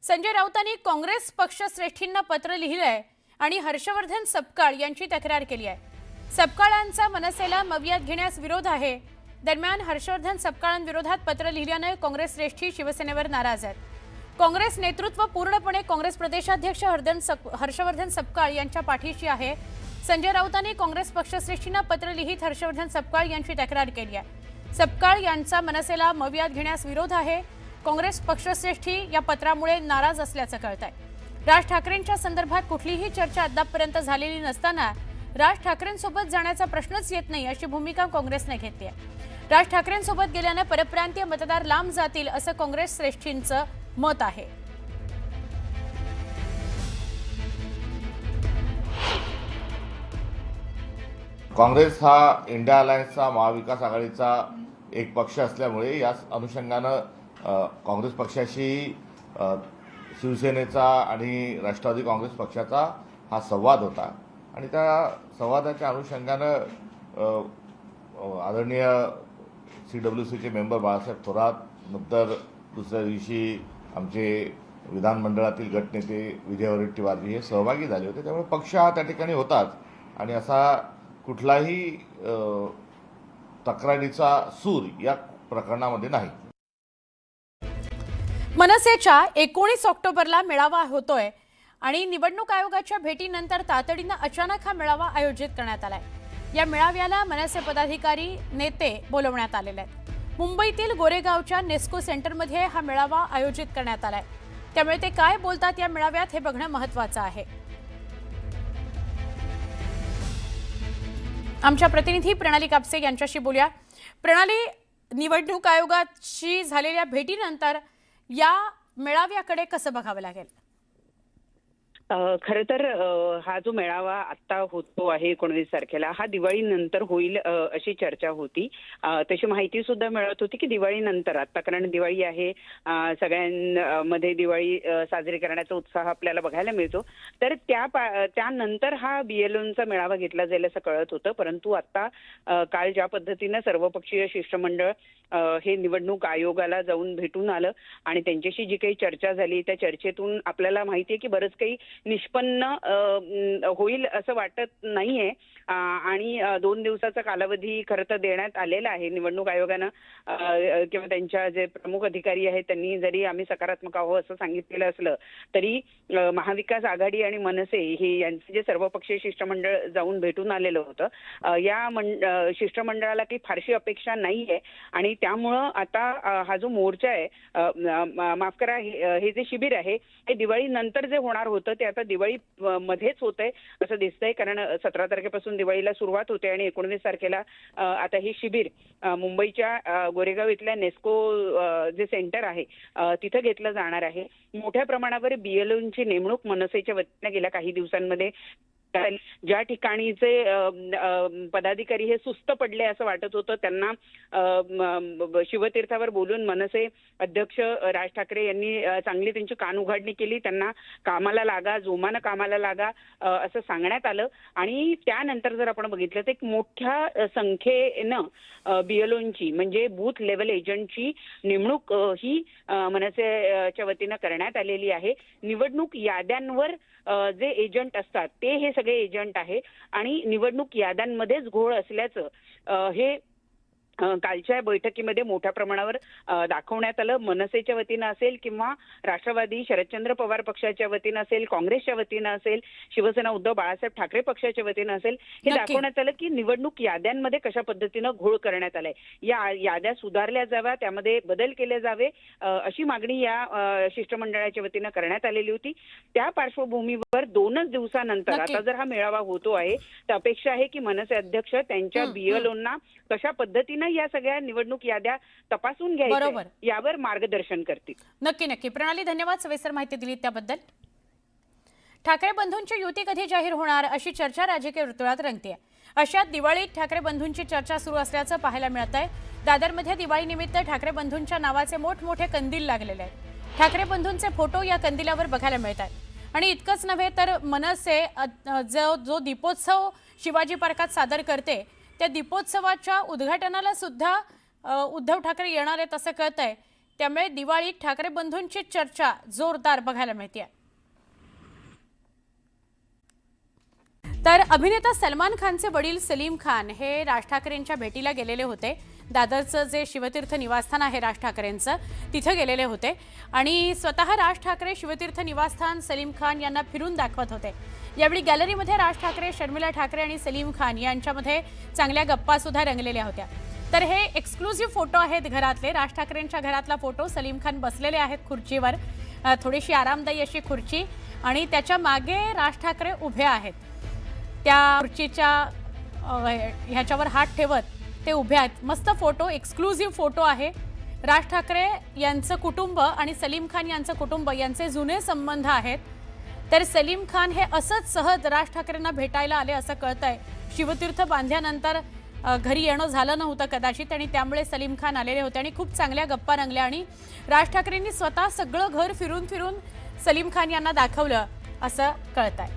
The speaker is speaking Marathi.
संजय राऊतांनी काँग्रेस पक्षश्रेष्ठींना पत्र लिहिलंय आणि हर्षवर्धन सपकाळ यांची तक्रार केली आहे। सपकाळांचा मनसेला मवियात घेण्यास विरोध आहे। दरम्यान हर्षवर्धन सपकाळांविरोधात पत्र लिहिल्याने काँग्रेस श्रेष्ठी शिवसेनेवर नाराज आहेत। काँग्रेस नेतृत्व पूर्णपणे काँग्रेस प्रदेशाध्यक्ष हर्षवर्धन सपकाळ यांच्या पाठीशी आहे। संजय राऊतांनी काँग्रेस पक्षश्रेष्ठींना पत्र लिहित हर्षवर्धन सपकाळ यांची तक्रार केली आहे। सपकाळ यांचा मनसेला मवियात घेण्यास विरोध आहे। काँग्रेस पक्षश्रेष्ठी या पत्रामुळे नाराज असल्याचं कळतंय। राज ठाकरेंच्या संदर्भात कुठलीही चर्चा अद्यापपर्यंत झालेली नसताना राज ठाकरेंसोबत जाण्याचा प्रश्नच येत नाही अशी भूमिका काँग्रेसने घेतली आहे। राज ठाकरेंसोबत गेल्याने परप्रांतीय मतदार लांब जातील असं काँग्रेस श्रेष्ठींचं मत आहे। काँग्रेस हा इंडिया अलायन्सचा महाविकास आघाडीचा एक पक्ष असल्यामुळे या अनुषंगानं काँग्रेस पक्षाशी शिवसेनेचा आणि राष्ट्रवादी काँग्रेस पक्षाचा हा संवाद होता आणि त्या संवादाच्या अनुषंगानं आदरणीय CWCचे मेंबर बाळासाहेब थोरात, नंतर दुसऱ्या दिवशी आमचे विधानमंडळातील गटनेते विजय वडेट्टीवार हे सहभागी झाले होते। त्यामुळे पक्ष हा त्या ठिकाणी होताच आणि असा कुठलाही तक्रारीचा सूर या प्रकरणामध्ये नाही। मनसेच्या 19 ऑक्टोबरला मेळावा होतोय आणि निवडणूक आयोगाच्या भेटीनंतर तातडीनं अचानक हा मेळावा आयोजित करण्यात आलाय। या मेळाव्याला मनसे पदाधिकारी नेते बोलवण्यात आलेले आहेत। मुंबईतील गोरेगावच्या नेस्को सेंटरमध्ये हा मेळावा आयोजित करण्यात आलाय। त्यामुळे ते काय बोलतात या मेळाव्यात हे बघणं महत्त्वाचं आहे। आमच्या प्रतिनिधी प्रणाली कापसे यांच्याशी बोलूया। प्रणाली, निवडणूक आयोगाशी झालेल्या भेटीनंतर या मेळाव्याकडे कसं बघावं लागेल? खरं तर हा जो मेळावा आता होतो आहे 19 तारखेला हा दिवाळीनंतर होईल अशी चर्चा होती। तशी माहिती सुद्धा मिळत होती की दिवाळीनंतर, आता कारण दिवाळी आहे, सगळ्यांमध्ये दिवाळी साजरी करण्याचा उत्साह आपल्याला बघायला मिळतो, तर त्यानंतर हा BLOंचा मेळावा घेतला जाईल असं कळत होतं। परंतु आता काल ज्या पद्धतीनं सर्वपक्षीय शिष्टमंडळ हे निवडणूक आयोगाला जाऊन भेटून आलं आणि त्यांच्याशी जी काही चर्चा झाली त्या चर्चेतून आपल्याला माहिती आहे की बरंच काही निष्पन्न होईल असं वाटत नाहीये आणि 2 दिवसाचा कालावधी खरं तर देण्यात आलेला आहे निवडणूक आयोगानं किंवा त्यांच्या जे प्रमुख अधिकारी आहेत त्यांनी जरी आम्ही सकारात्मक आहोत असं सांगितलेलं असलं तरी महाविकास आघाडी आणि मनसे हे यांचे जे सर्वपक्षीय शिष्टमंडळ जाऊन भेटून आलेलं होतं, या शिष्टमंडळाला काही फारशी अपेक्षा नाहीये आणि त्यामुळं आता हा जो मोर्चा आहे, माफ करा, हे जे शिबिर आहे हे दिवाळीनंतर जे होणार होतं ते आता दिवाळी मध्येच होतंय असं दिसतंय। कारण 17 तारखेपासून दिवाळीला सुरुवात होते आणि 19 तारखेला आता हे शिबिर मुंबईच्या गोरेगाव इथल्या नेस्को जे सेंटर आहे तिथं घेतलं जाणार आहे। मोठ्या प्रमाणावर BLOंची नेमणूक मनसेच्या वतीने गेल्या काही दिवसांमध्ये ज्या ठिकाणीचे पदाधिकारी हे सुस्त पडले असं वाटत होतं त्यांना शिवतीर्थावर बोलून मनसे अध्यक्ष राज ठाकरे यांनी चांगली त्यांची कान उघाडणी केली, त्यांना कामाला लागा, जोमानं कामाला लागा असं सांगण्यात आलं आणि त्यानंतर जर आपण बघितलं तर एक मोठ्या संख्येनं BLOंची म्हणजे बूथ लेवल एजंटची नेमणूक ही मनसेच्या वतीनं करण्यात आलेली आहे। निवडणूक याद्यांवर जे एजंट असतात ते हे सगळे एजंट आहे आणि निवडणूक याद्यांमध्येच घोळ असल्याचं हे कालच्या बैठकीमध्ये मोठ्या प्रमाणावर दाखवण्यात आलं। मनसेच्या वतीनं असेल किंवा राष्ट्रवादी शरदचंद्र पवार पक्षाच्या वतीनं असेल, काँग्रेसच्या वतीनं असेल, शिवसेना उद्धव बाळासाहेब ठाकरे पक्षाच्या वतीनं असेल, हे दाखवण्यात आलं की निवडणूक याद्यांमध्ये कशा पद्धतीनं घोळ करण्यात आलाय। या याद्या सुधारल्या जाव्या, त्यामध्ये बदल केले जावे अशी मागणी या शिष्टमंडळाच्या वतीनं करण्यात आलेली होती। त्या पार्श्वभूमीवर 2च दिवसानंतर आता जर हा मेळावा होतो आहे तर अपेक्षा आहे की मनसे अध्यक्ष त्यांच्या BLOंना कशा पद्धतीनं या सगळ्या निवडणूक याद्या तपासून घ्यायच्या यावर मार्गदर्शन करतील। नक्की प्रणाली, धन्यवाद सविस्तर माहिती दिली त्याबद्दल। ठाकरे बंधूंची युती कधी जाहीर होणार अशी चर्चा राजकीय वर्तुळात रंगतेय। अशात दिवाळीत ठाकरे बंधूंची चर्चा सुरू असल्याचं पाहायला मिळत आहे। दादरमध्ये दिवाळीनिमित्त ठाकरे बंधूंच्या नावाचे मोठमोठे कंदील लागलेले आहेत। ठाकरे बंधूंचे फोटो या कंदिलावर बघायला मिळत आहेत आणि इतकंच नव्हे तर मनसे जो दीपोत्सव शिवाजी पार्कात सादर करते त्या दीपोत्सवाच्या उद्घाटनाला सुद्धा उद्धव ठाकरे येणार आहेत असं कळतंय। त्यामुळे दिवाळीत ठाकरे बंधूंची चर्चा जोरदार बघायला मिळते. तर अभिनेता सलमान खानचे वडील सलीम खान हे राज ठाकरेंच्या भेटीला गेलेले होते. दादरचं जे शिवतीर्थ निवासस्थान आहे राज ठाकरेंचं, तिथं गेलेले होते आणि स्वतः राज ठाकरे शिवतीर्थ निवासस्थान सलीम खान यांना फिरून दाखवत होते. यावेळी गॅलरीमध्ये राज ठाकरे, शर्मिला ठाकरे आणि सलीम खान यांच्यामध्ये चांगल्या गप्पा सुद्धा रंगलेल्या होत्या. तर हे एक्सक्लुझिव्ह फोटो आहेत घरातले. राज ठाकरेंच्या घरातला फोटो. सलीम खान बसलेले आहेत खुर्चीवर, थोडीशी आरामदायी अशी खुर्ची, आणि त्याच्या मागे राज ठाकरे उभे आहेत. त्या खुर्चीच्या ह्याच्यावर हात ठेवत ते उभे आहेत. मस्त फोटो, एक्सक्लुझिव्ह फोटो आहे. राज ठाकरे यांचं कुटुंब आणि सलीम खान यांचं कुटुंब यांचे जुने संबंध आहेत. तर सलीम खान हे असंच सहज राज ठाकरेंना भेटायला आले असं कळतंय. शिवतीर्थ बांधल्यानंतर घरी येणं झालं नव्हतं कदाचित, आणि त्यामुळे सलीम खान आलेले होते आणि खूप चांगल्या गप्पा रंगल्या. आणि राज ठाकरेंनी स्वतः सगळं घर फिरून फिरून सलीम खान यांना दाखवलं असं कळतंय.